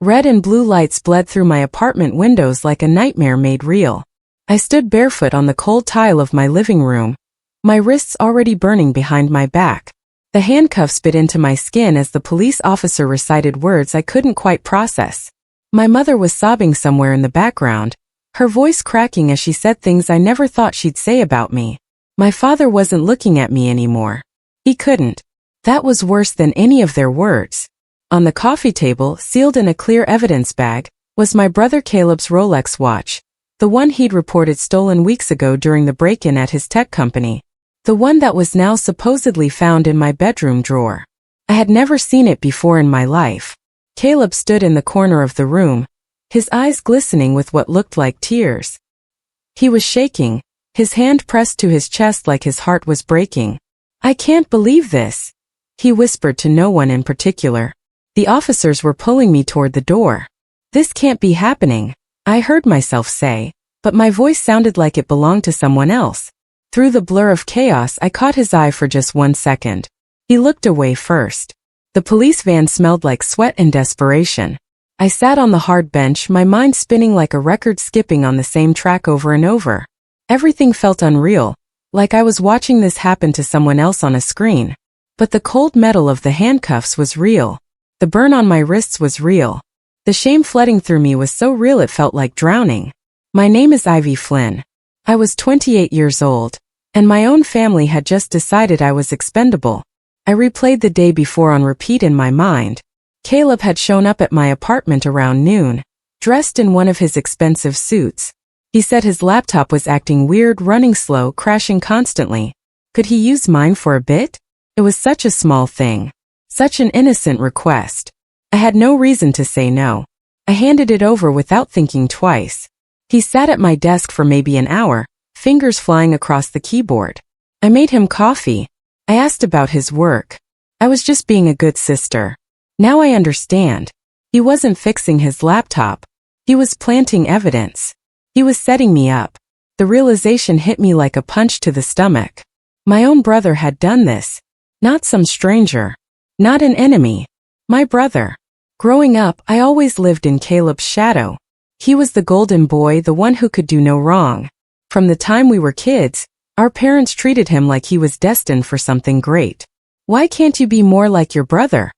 Red and blue lights bled through my apartment windows like a nightmare made real. I stood barefoot on the cold tile of my living room, my wrists already burning behind my back. The handcuffs bit into my skin as the police officer recited words I couldn't quite process. My mother was sobbing somewhere in the background, her voice cracking as she said things I never thought she'd say about me. My father wasn't looking at me anymore. He couldn't. That was worse than any of their words. On the coffee table, sealed in a clear evidence bag, was my brother Caleb's Rolex watch, the one he'd reported stolen weeks ago during the break-in at his tech company. The one that was now supposedly found in my bedroom drawer. I had never seen it before in my life. Caleb stood in the corner of the room, his eyes glistening with what looked like tears. He was shaking, his hand pressed to his chest like his heart was breaking. "I can't believe this," he whispered to no one in particular. The officers were pulling me toward the door. "This can't be happening," I heard myself say, but my voice sounded like it belonged to someone else. Through the blur of chaos, I caught his eye for just 1 second. He looked away first. The police van smelled like sweat and desperation. I sat on the hard bench, my mind spinning like a record skipping on the same track over and over. Everything felt unreal, like I was watching this happen to someone else on a screen. But the cold metal of the handcuffs was real. The burn on my wrists was real. The shame flooding through me was so real it felt like drowning. My name is Ivy Flynn. I was 28 years old, and my own family had just decided I was expendable. I replayed the day before on repeat in my mind. Caleb had shown up at my apartment around noon, dressed in one of his expensive suits. He said his laptop was acting weird, running slow, crashing constantly. Could he use mine for a bit? It was such a small thing. Such an innocent request. I had no reason to say no. I handed it over without thinking twice. He sat at my desk for maybe an hour, fingers flying across the keyboard. I made him coffee. I asked about his work. I was just being a good sister. Now I understand. He wasn't fixing his laptop. He was planting evidence. He was setting me up. The realization hit me like a punch to the stomach. My own brother had done this. Not some stranger. Not an enemy. My brother. Growing up, I always lived in Caleb's shadow. He was the golden boy, the one who could do no wrong. From the time we were kids, our parents treated him like he was destined for something great. "Why can't you be more like your brother?"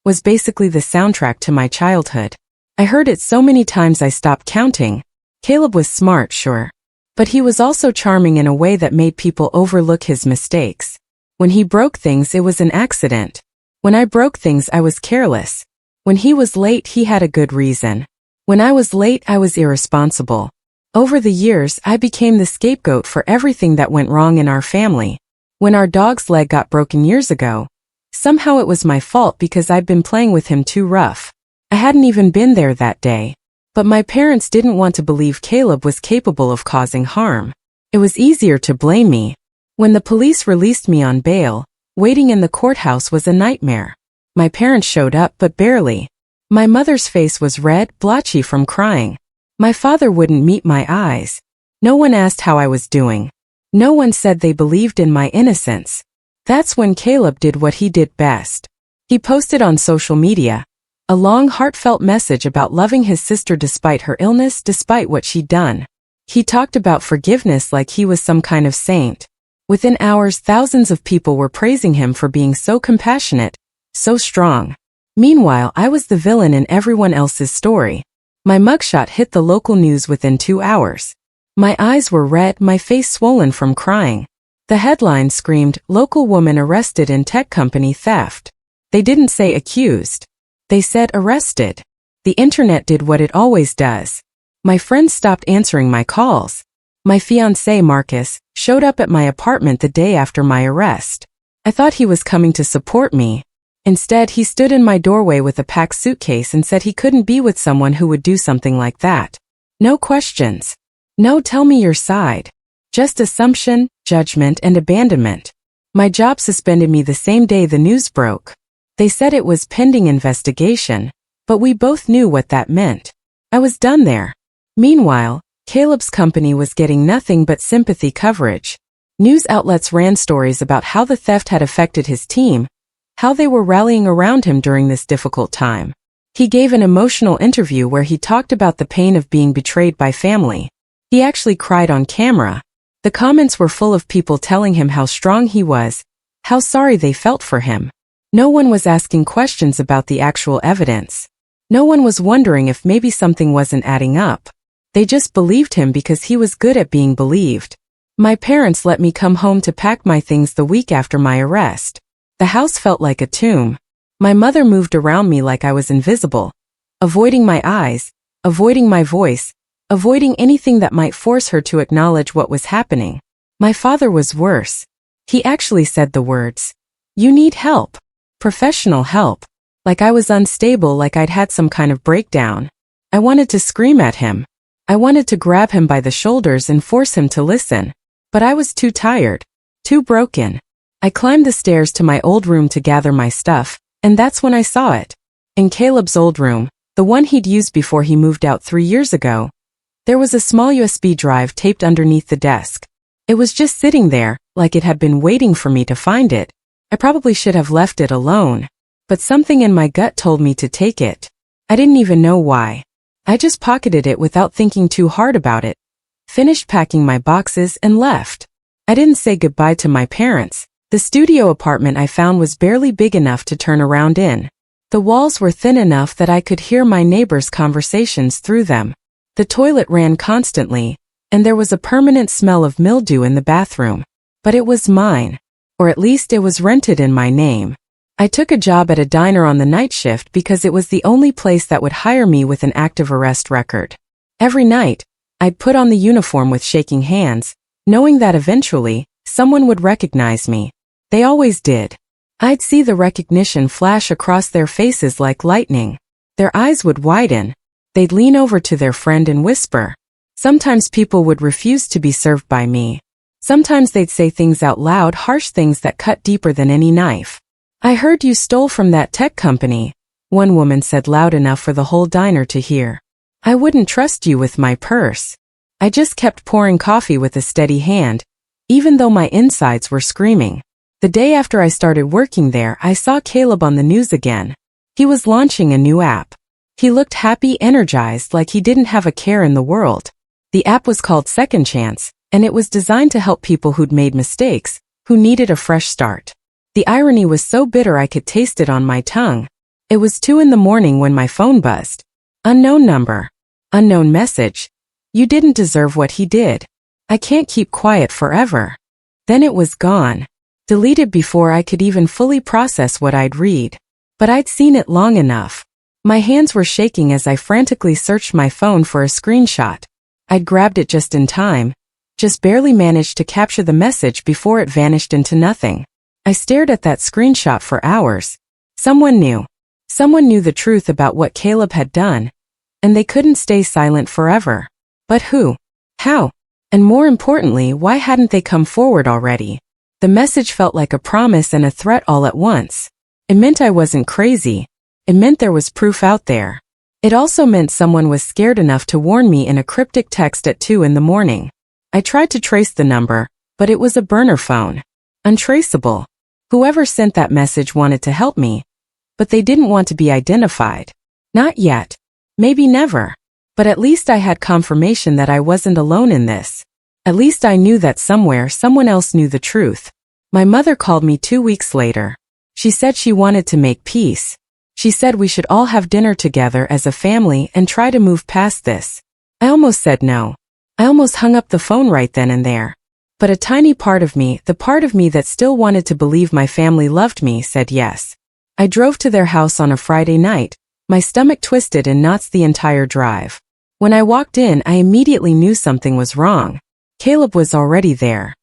was basically the soundtrack to my childhood. I heard it so many times I stopped counting. Caleb was smart, sure. But he was also charming in a way that made people overlook his mistakes. When he broke things, it was an accident. When I broke things, I was careless. When he was late, he had a good reason. When I was late, I was irresponsible. Over the years, I became the scapegoat for everything that went wrong in our family. When our dog's leg got broken years ago, somehow it was my fault because I'd been playing with him too rough. I hadn't even been there that day. But my parents didn't want to believe Caleb was capable of causing harm. It was easier to blame me. When the police released me on bail, waiting in the courthouse was a nightmare. My parents showed up, but barely. My mother's face was red, blotchy from crying. My father wouldn't meet my eyes. No one asked how I was doing. No one said they believed in my innocence. That's when Caleb did what he did best. He posted on social media a long, heartfelt message about loving his sister despite her illness, despite what she'd done. He talked about forgiveness like he was some kind of saint. Within hours, thousands of people were praising him for being so compassionate, so strong. Meanwhile, I was the villain in everyone else's story. My mugshot hit the local news within 2 hours. My eyes were red, my face swollen from crying. The headline screamed, "Local woman arrested in tech company theft." They didn't say accused. They said arrested. The internet did what it always does. My friends stopped answering my calls. My fiancé, Marcus, showed up at my apartment the day after my arrest. I thought he was coming to support me. Instead, he stood in my doorway with a packed suitcase and said he couldn't be with someone who would do something like that. No questions. No tell me your side. Just assumption, judgment, and abandonment. My job suspended me the same day the news broke. They said it was pending investigation, but we both knew what that meant. I was done there. Meanwhile, Caleb's company was getting nothing but sympathy coverage. News outlets ran stories about how the theft had affected his team, how they were rallying around him during this difficult time. He gave an emotional interview where he talked about the pain of being betrayed by family. He actually cried on camera. The comments were full of people telling him how strong he was, how sorry they felt for him. No one was asking questions about the actual evidence. No one was wondering if maybe something wasn't adding up. They just believed him because he was good at being believed. My parents let me come home to pack my things the week after my arrest. The house felt like a tomb. My mother moved around me like I was invisible, avoiding my eyes, avoiding my voice, avoiding anything that might force her to acknowledge what was happening. My father was worse. He actually said the words, "You need help. Professional help." Like I was unstable, like I'd had some kind of breakdown. I wanted to scream at him. I wanted to grab him by the shoulders and force him to listen. But I was too tired, too broken. I climbed the stairs to my old room to gather my stuff, and that's when I saw it. In Caleb's old room, the one he'd used before he moved out 3 years ago, there was a small USB drive taped underneath the desk. It was just sitting there, like it had been waiting for me to find it. I probably should have left it alone. But something in my gut told me to take it. I didn't even know why. I just pocketed it without thinking too hard about it, finished packing my boxes and left. I didn't say goodbye to my parents. The studio apartment I found was barely big enough to turn around in. The walls were thin enough that I could hear my neighbors' conversations through them. The toilet ran constantly, and there was a permanent smell of mildew in the bathroom. But it was mine. Or at least it was rented in my name. I took a job at a diner on the night shift because it was the only place that would hire me with an active arrest record. Every night, I'd put on the uniform with shaking hands, knowing that eventually, someone would recognize me. They always did. I'd see the recognition flash across their faces like lightning. Their eyes would widen. They'd lean over to their friend and whisper. Sometimes people would refuse to be served by me. Sometimes they'd say things out loud, harsh things that cut deeper than any knife. "I heard you stole from that tech company," one woman said loud enough for the whole diner to hear. "I wouldn't trust you with my purse." I just kept pouring coffee with a steady hand, even though my insides were screaming. The day after I started working there, I saw Caleb on the news again. He was launching a new app. He looked happy, energized, like he didn't have a care in the world. The app was called Second Chance, and it was designed to help people who'd made mistakes, who needed a fresh start. The irony was so bitter I could taste it on my tongue. It was 2 a.m. when my phone buzzed. Unknown number. Unknown message. "You didn't deserve what he did. I can't keep quiet forever." Then it was gone. Deleted before I could even fully process what I'd read. But I'd seen it long enough. My hands were shaking as I frantically searched my phone for a screenshot. I'd grabbed it just in time, just barely managed to capture the message before it vanished into nothing. I stared at that screenshot for hours. Someone knew. Someone knew the truth about what Caleb had done, and they couldn't stay silent forever. But who? How? And more importantly, why hadn't they come forward already? The message felt like a promise and a threat all at once. It meant I wasn't crazy. It meant there was proof out there. It also meant someone was scared enough to warn me in a cryptic text at 2 a.m. I tried to trace the number, but it was a burner phone. Untraceable. Whoever sent that message wanted to help me, but they didn't want to be identified. Not yet. Maybe never. But at least I had confirmation that I wasn't alone in this. At least I knew that somewhere someone else knew the truth. My mother called me 2 weeks later. She said she wanted to make peace. She said we should all have dinner together as a family and try to move past this. I almost said no. I almost hung up the phone right then and there. But a tiny part of me, the part of me that still wanted to believe my family loved me, said yes. I drove to their house on a Friday night, my stomach twisted in knots the entire drive. When I walked in, I immediately knew something was wrong. Caleb was already there.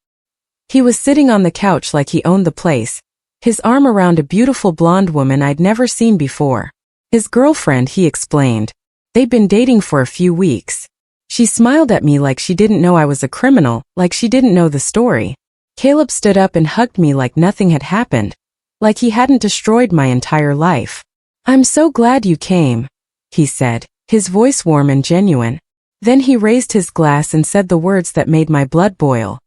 He was sitting on the couch like he owned the place, his arm around a beautiful blonde woman I'd never seen before. His girlfriend, he explained. They'd been dating for a few weeks. She smiled at me like she didn't know I was a criminal, like she didn't know the story. Caleb stood up and hugged me like nothing had happened, like he hadn't destroyed my entire life. "I'm so glad you came," he said, his voice warm and genuine. Then he raised his glass and said the words that made my blood boil.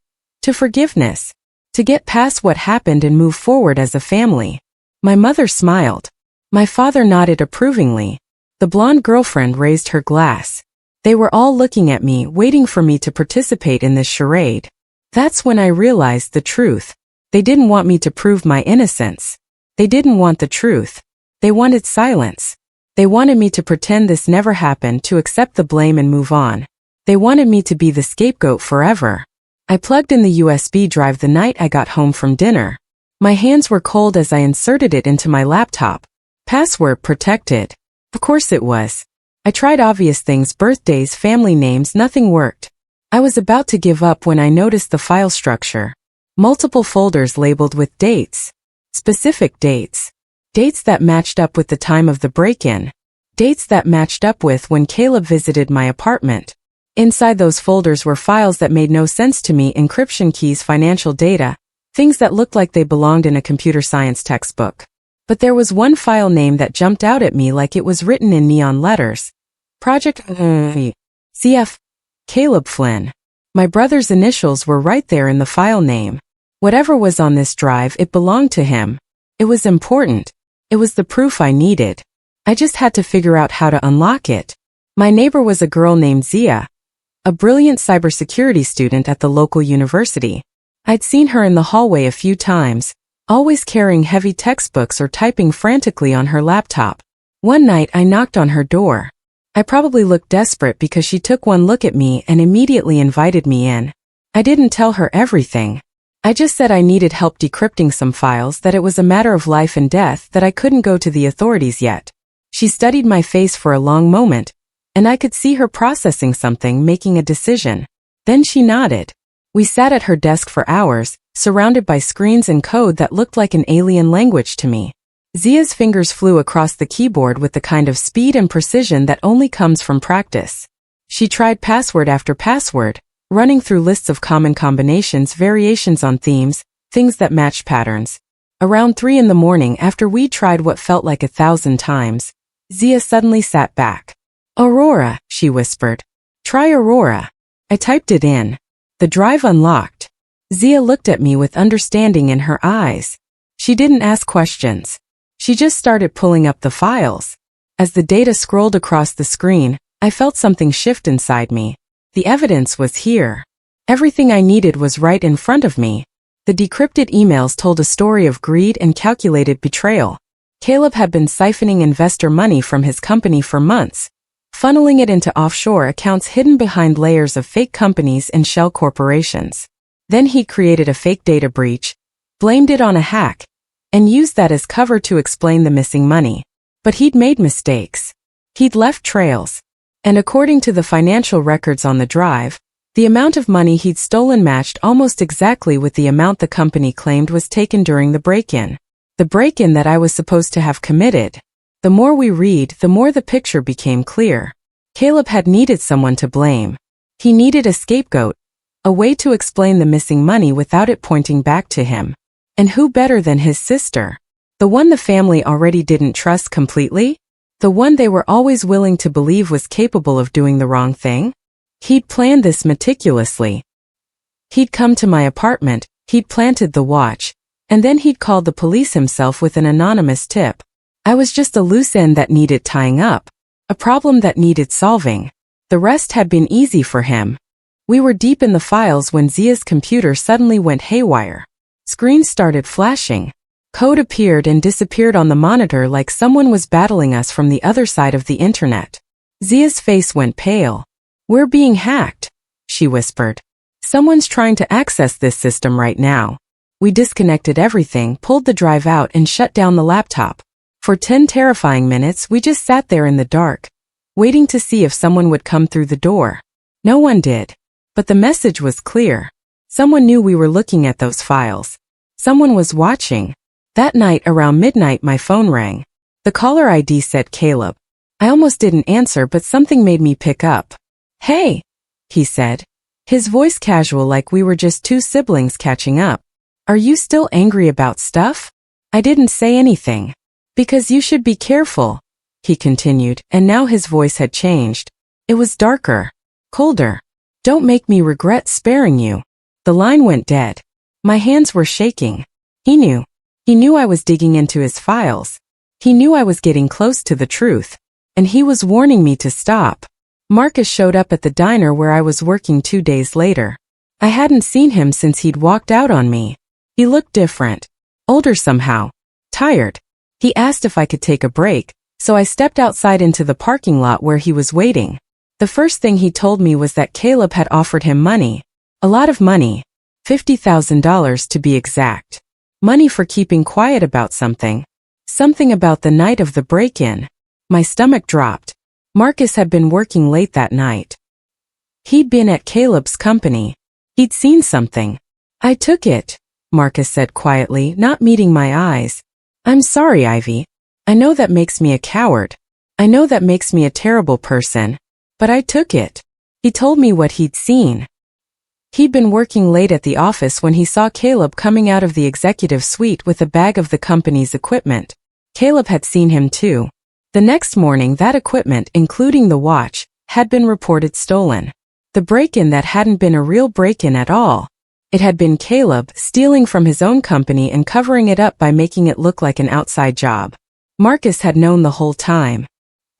"To forgiveness. To get past what happened and move forward as a family." My mother smiled. My father nodded approvingly. The blonde girlfriend raised her glass. They were all looking at me, waiting for me to participate in this charade. That's when I realized the truth. They didn't want me to prove my innocence. They didn't want the truth. They wanted silence. They wanted me to pretend this never happened, to accept the blame and move on. They wanted me to be the scapegoat forever. I plugged in the USB drive the night I got home from dinner. My hands were cold as I inserted it into my laptop. Password protected. Of course it was. I tried obvious things, birthdays, family names, nothing worked. I was about to give up when I noticed the file structure. Multiple folders labeled with dates. Specific dates. Dates that matched up with the time of the break-in. Dates that matched up with when Caleb visited my apartment. Inside those folders were files that made no sense to me, encryption keys, financial data, things that looked like they belonged in a computer science textbook. But there was one file name that jumped out at me like it was written in neon letters. Project CF. Caleb Flynn. My brother's initials were right there in the file name. Whatever was on this drive, it belonged to him. It was important. It was the proof I needed. I just had to figure out how to unlock it. My neighbor was a girl named Zia, a brilliant cybersecurity student at the local university. I'd seen her in the hallway a few times, always carrying heavy textbooks or typing frantically on her laptop. One night I knocked on her door. I probably looked desperate because she took one look at me and immediately invited me in. I didn't tell her everything. I just said I needed help decrypting some files, that it was a matter of life and death, that I couldn't go to the authorities yet. She studied my face for a long moment, and I could see her processing something, making a decision. Then she nodded. We sat at her desk for hours, surrounded by screens and code that looked like an alien language to me. Zia's fingers flew across the keyboard with the kind of speed and precision that only comes from practice. She tried password after password, running through lists of common combinations, variations on themes, things that matched patterns. Around 3 in the morning, after we tried what felt like 1,000 times, Zia suddenly sat back. "Aurora," she whispered. "Try Aurora." I typed it in. The drive unlocked. Zia looked at me with understanding in her eyes. She didn't ask questions. She just started pulling up the files. As the data scrolled across the screen, I felt something shift inside me. The evidence was here. Everything I needed was right in front of me. The decrypted emails told a story of greed and calculated betrayal. Caleb had been siphoning investor money from his company for months, funneling it into offshore accounts hidden behind layers of fake companies and shell corporations. Then he created a fake data breach, blamed it on a hack, and used that as cover to explain the missing money. But he'd made mistakes. He'd left trails. And according to the financial records on the drive, the amount of money he'd stolen matched almost exactly with the amount the company claimed was taken during the break-in. The break-in that I was supposed to have committed. The more we read, the more the picture became clear. Caleb had needed someone to blame. He needed a scapegoat, a way to explain the missing money without it pointing back to him. And who better than his sister? The one the family already didn't trust completely? The one they were always willing to believe was capable of doing the wrong thing? He'd planned this meticulously. He'd come to my apartment, he'd planted the watch, and then he'd called the police himself with an anonymous tip. I was just a loose end that needed tying up, a problem that needed solving. The rest had been easy for him. We were deep in the files when Zia's computer suddenly went haywire. Screens started flashing. Code appeared and disappeared on the monitor like someone was battling us from the other side of the internet. Zia's face went pale. "We're being hacked," she whispered. "Someone's trying to access this system right now." We disconnected everything, pulled the drive out, and shut down the laptop. For 10 terrifying minutes, we just sat there in the dark, waiting to see if someone would come through the door. No one did. But the message was clear. Someone knew we were looking at those files. Someone was watching. That night around midnight my phone rang. The caller ID said Caleb. I almost didn't answer, but something made me pick up. "Hey," he said, his voice casual like we were just two siblings catching up. "Are you still angry about stuff?" I didn't say anything. "Because you should be careful," he continued, and now his voice had changed. It was darker, colder. "Don't make me regret sparing you." The line went dead. My hands were shaking. He knew. He knew I was digging into his files. He knew I was getting close to the truth. and he was warning me to stop. Marcus showed up at the diner where I was working 2 days later. I hadn't seen him since he'd walked out on me. He looked different. Older somehow. Tired. He asked if I could take a break, so I stepped outside into the parking lot where he was waiting. The first thing he told me was that Caleb had offered him money. A lot of money. $50,000 to be exact. Money for keeping quiet about something. Something about the night of the break-in. My stomach dropped. Marcus had been working late that night. He'd been at Caleb's company. He'd seen something. I took it, Marcus said quietly, not meeting my eyes. I'm sorry, Ivy. I know that makes me a coward. I know that makes me a terrible person. But I took it. He told me what he'd seen. He'd been working late at the office when he saw Caleb coming out of the executive suite with a bag of the company's equipment. Caleb had seen him too. The next morning, that equipment, including the watch, had been reported stolen. The break-in that hadn't been a real break-in at all. It had been Caleb stealing from his own company and covering it up by making it look like an outside job. Marcus had known the whole time.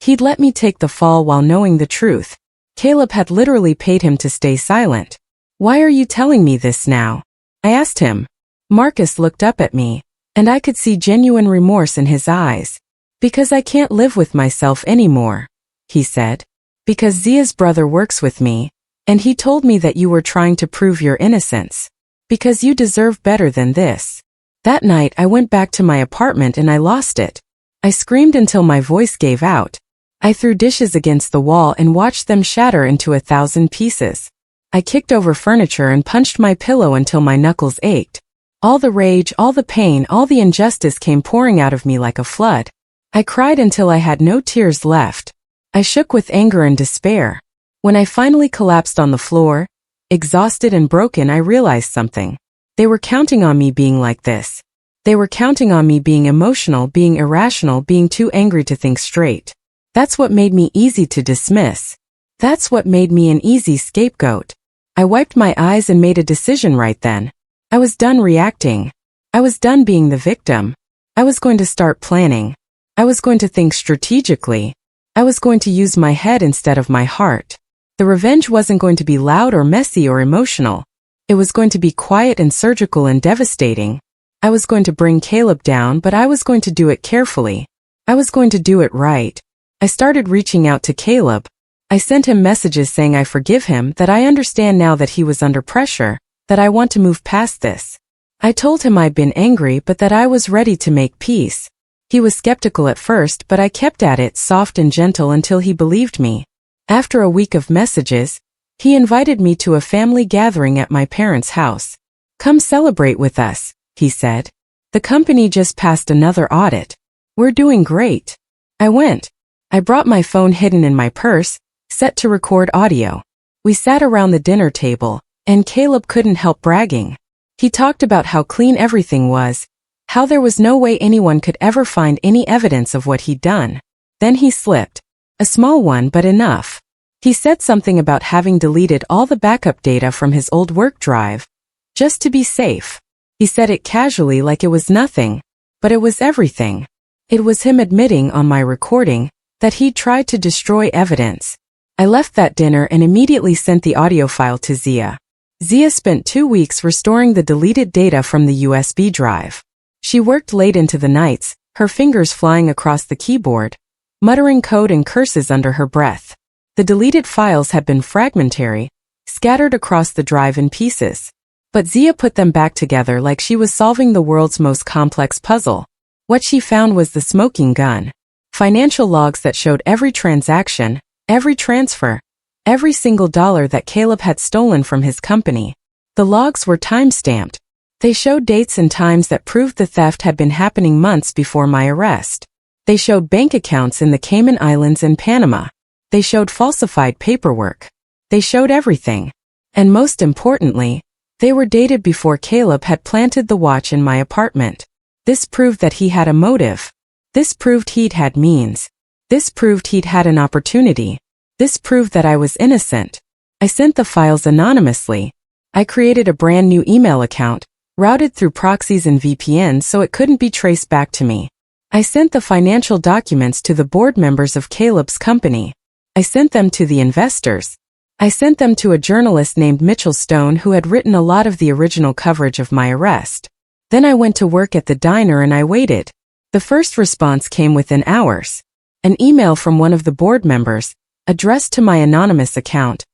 He'd let me take the fall while knowing the truth. Caleb had literally paid him to stay silent. Why are you telling me this now? I asked him. Marcus looked up at me, and I could see genuine remorse in his eyes. Because I can't live with myself anymore, he said. Because Zia's brother works with me, and he told me that you were trying to prove your innocence. Because you deserve better than this. That night I went back to my apartment and I lost it. I screamed until my voice gave out. I threw dishes against the wall and watched them shatter into 1,000 pieces. I kicked over furniture and punched my pillow until my knuckles ached. All the rage, all the pain, all the injustice came pouring out of me like a flood. I cried until I had no tears left. I shook with anger and despair. When I finally collapsed on the floor, exhausted and broken, I realized something. They were counting on me being like this. They were counting on me being emotional, being irrational, being too angry to think straight. That's what made me easy to dismiss. That's what made me an easy scapegoat. I wiped my eyes and made a decision right then. I was done reacting. I was done being the victim. I was going to start planning. I was going to think strategically. I was going to use my head instead of my heart. The revenge wasn't going to be loud or messy or emotional. It was going to be quiet and surgical and devastating. I was going to bring Caleb down, but I was going to do it carefully. I was going to do it right. I started reaching out to Caleb. I sent him messages saying I forgive him, that I understand now that he was under pressure, that I want to move past this. I told him I'd been angry but that I was ready to make peace. He was skeptical at first, but I kept at it soft and gentle until he believed me. After a week of messages, he invited me to a family gathering at my parents' house. Come celebrate with us, he said. The company just passed another audit. We're doing great. I went. I brought my phone hidden in my purse, set to record audio. We sat around the dinner table, and Caleb couldn't help bragging. He talked about how clean everything was, how there was no way anyone could ever find any evidence of what he'd done. Then he slipped. A small one, but enough. He said something about having deleted all the backup data from his old work drive. Just to be safe. He said it casually like it was nothing, but it was everything. It was him admitting on my recording that he'd tried to destroy evidence. I left that dinner and immediately sent the audio file to Zia. Zia spent 2 weeks restoring the deleted data from the USB drive. She worked late into the nights, her fingers flying across the keyboard, muttering code and curses under her breath. The deleted files had been fragmentary, scattered across the drive in pieces. But Zia put them back together like she was solving the world's most complex puzzle. What she found was the smoking gun. Financial logs that showed every transaction, every transfer, every single dollar that Caleb had stolen from his company. The logs were time-stamped. They showed dates and times that proved the theft had been happening months before my arrest. They showed bank accounts in the Cayman Islands and Panama. They showed falsified paperwork. They showed everything. And most importantly, they were dated before Caleb had planted the watch in my apartment. This proved that he had a motive. This proved he'd had means. This proved he'd had an opportunity. This proved that I was innocent. I sent the files anonymously. I created a brand new email account, routed through proxies and VPNs so it couldn't be traced back to me. I sent the financial documents to the board members of Caleb's company. I sent them to the investors. I sent them to a journalist named Mitchell Stone who had written a lot of the original coverage of my arrest. Then I went to work at the diner and I waited. The first response came within hours. An email from one of the board members, addressed to my anonymous account.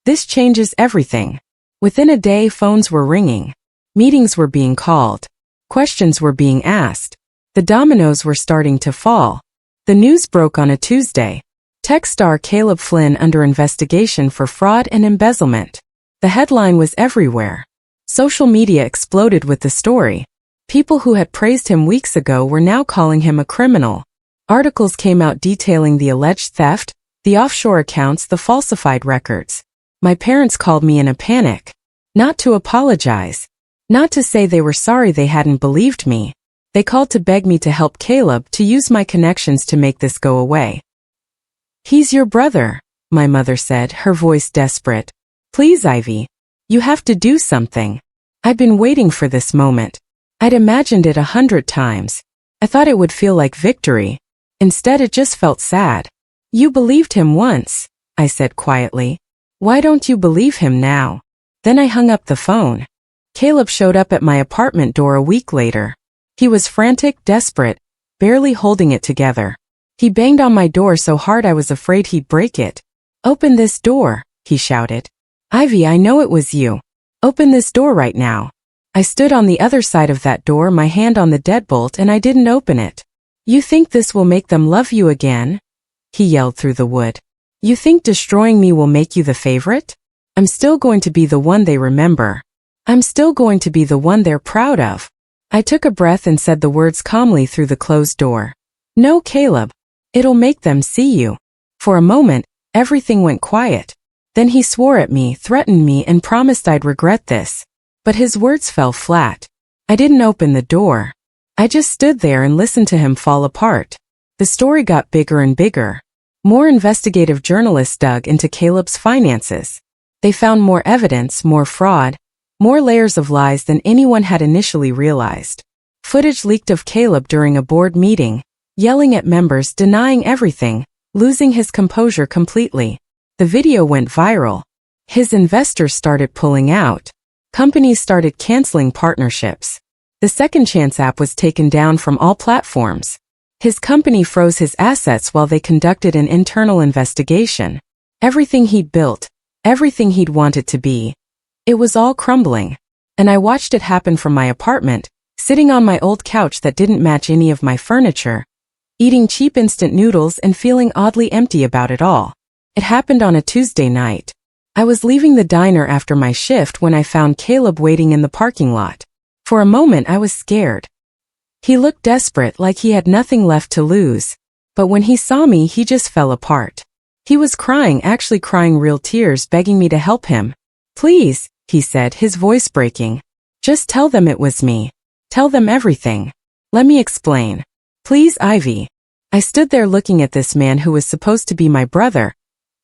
This changes everything. Within a day, phones were ringing. Meetings were being called. Questions were being asked. The dominoes were starting to fall. The news broke on a Tuesday. Tech star Caleb Flynn under investigation for fraud and embezzlement. The headline was everywhere. Social media exploded with the story. People who had praised him weeks ago were now calling him a criminal. Articles came out detailing the alleged theft, the offshore accounts, the falsified records. My parents called me in a panic. Not to apologize. Not to say they were sorry they hadn't believed me. They called to beg me to help Caleb, to use my connections to make this go away. He's your brother, my mother said, her voice desperate. Please, Ivy. You have to do something. I'd been waiting for this moment. I'd imagined it 100 times. I thought it would feel like victory. Instead, it just felt sad. You believed him once, I said quietly. Why don't you believe him now? Then I hung up the phone. Caleb showed up at my apartment door a week later. He was frantic, desperate, barely holding it together. He banged on my door so hard I was afraid he'd break it. Open this door, he shouted. Ivy, I know it was you. Open this door right now. I stood on the other side of that door, my hand on the deadbolt, and I didn't open it. You think this will make them love you again? He yelled through the wood. You think destroying me will make you the favorite? I'm still going to be the one they remember. I'm still going to be the one they're proud of. I took a breath and said the words calmly through the closed door. No, Caleb. It'll make them see you. For a moment, everything went quiet. Then he swore at me, threatened me, and promised I'd regret this. But his words fell flat. I didn't open the door. I just stood there and listened to him fall apart. The story got bigger and bigger. More investigative journalists dug into Caleb's finances. They found more evidence, more fraud, more layers of lies than anyone had initially realized. Footage leaked of Caleb during a board meeting, yelling at members, denying everything, losing his composure completely. The video went viral. His investors started pulling out. Companies started canceling partnerships. The Second Chance app was taken down from all platforms. His company froze his assets while they conducted an internal investigation. Everything he'd built, everything he'd wanted to be, it was all crumbling. And I watched it happen from my apartment, sitting on my old couch that didn't match any of my furniture, eating cheap instant noodles and feeling oddly empty about it all. It happened on a Tuesday night. I was leaving the diner after my shift when I found Caleb waiting in the parking lot. For a moment I was scared. He looked desperate, like he had nothing left to lose. But when he saw me, he just fell apart. He was crying, actually crying real tears, begging me to help him. Please, he said, his voice breaking. Just tell them it was me. Tell them everything. Let me explain. Please, Ivy. I stood there looking at this man who was supposed to be my brother,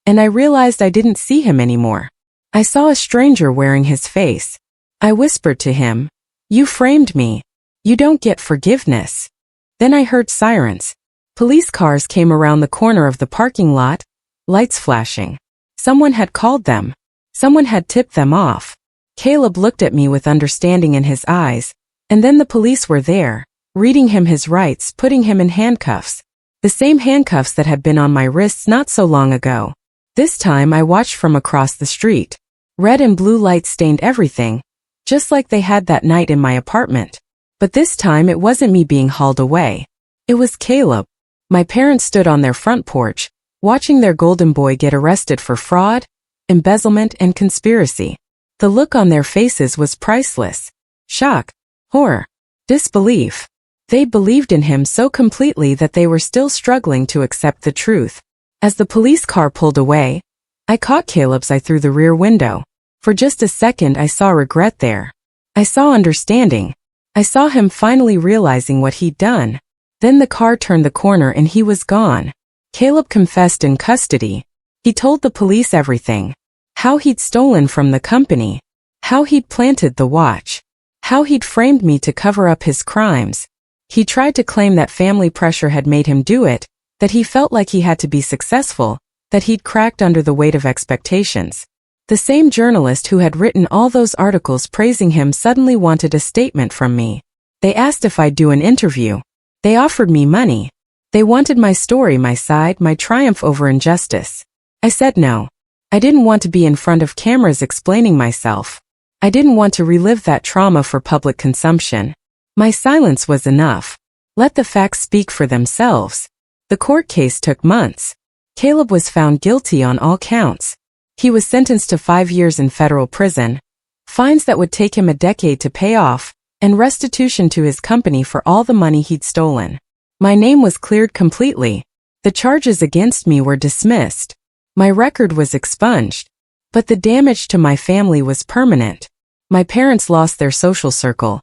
and I realized I didn't see him anymore. I saw a stranger wearing his face. I whispered to him, "You framed me. You don't get forgiveness." Then I heard sirens. Police cars came around the corner of the parking lot, lights flashing. Someone had called them. Someone had tipped them off. Caleb looked at me with understanding in his eyes, and then the police were there, reading him his rights, putting him in handcuffs. The same handcuffs that had been on my wrists not so long ago. This time I watched from across the street. Red and blue lights stained everything, just like they had that night in my apartment. But this time it wasn't me being hauled away. It was Caleb. My parents stood on their front porch, watching their golden boy get arrested for fraud, embezzlement, and conspiracy. The look on their faces was priceless. Shock, horror, disbelief. They believed in him so completely that they were still struggling to accept the truth. As the police car pulled away, I caught Caleb's eye through the rear window. For just a second I saw regret there. I saw understanding. I saw him finally realizing what he'd done. Then the car turned the corner and he was gone. Caleb confessed in custody. He told the police everything. How he'd stolen from the company. How he'd planted the watch. How he'd framed me to cover up his crimes. He tried to claim that family pressure had made him do it, that he felt like he had to be successful, that he'd cracked under the weight of expectations. The same journalist who had written all those articles praising him suddenly wanted a statement from me. They asked if I'd do an interview. They offered me money. They wanted my story, my side, my triumph over injustice. I said no. I didn't want to be in front of cameras explaining myself. I didn't want to relive that trauma for public consumption. My silence was enough. Let the facts speak for themselves. The court case took months. Caleb was found guilty on all counts. He was sentenced to 5 years in federal prison, fines that would take him a decade to pay off, and restitution to his company for all the money he'd stolen. My name was cleared completely. The charges against me were dismissed. My record was expunged. But the damage to my family was permanent. My parents lost their social circle.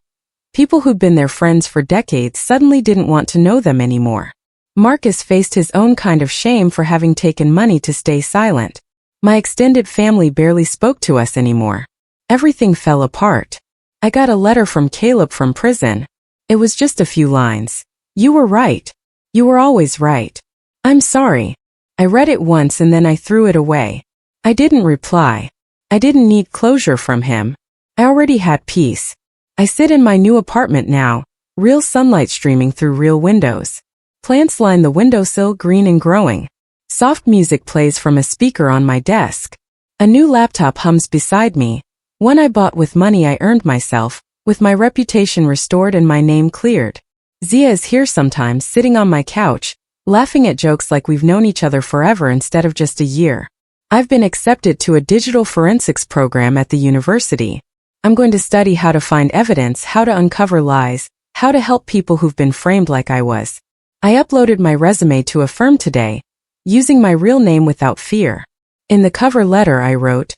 People who'd been their friends for decades suddenly didn't want to know them anymore. Marcus faced his own kind of shame for having taken money to stay silent. My extended family barely spoke to us anymore. Everything fell apart. I got a letter from Caleb from prison. It was just a few lines. "You were right. You were always right. I'm sorry." I read it once and then I threw it away. I didn't reply. I didn't need closure from him. I already had peace. I sit in my new apartment now, real sunlight streaming through real windows. Plants line the windowsill, green and growing. Soft music plays from a speaker on my desk. A new laptop hums beside me, one I bought with money I earned myself, with my reputation restored and my name cleared. Zia is here sometimes, sitting on my couch, laughing at jokes like we've known each other forever instead of just a year. I've been accepted to a digital forensics program at the university. I'm going to study how to find evidence, how to uncover lies, how to help people who've been framed like I was. I uploaded my resume to a firm today, using my real name without fear. In the cover letter I wrote,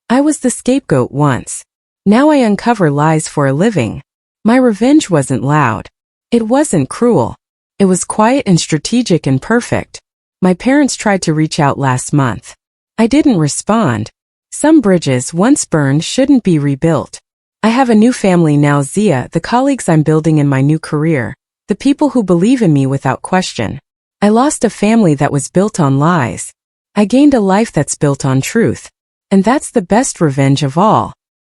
"I was the scapegoat once. Now I uncover lies for a living." My revenge wasn't loud. It wasn't cruel. It was quiet and strategic and perfect. My parents tried to reach out last month. I didn't respond. Some bridges once burned shouldn't be rebuilt. I have a new family now, Zia, the colleagues I'm building in my new career, the people who believe in me without question. I lost a family that was built on lies. I gained a life that's built on truth. And that's the best revenge of all.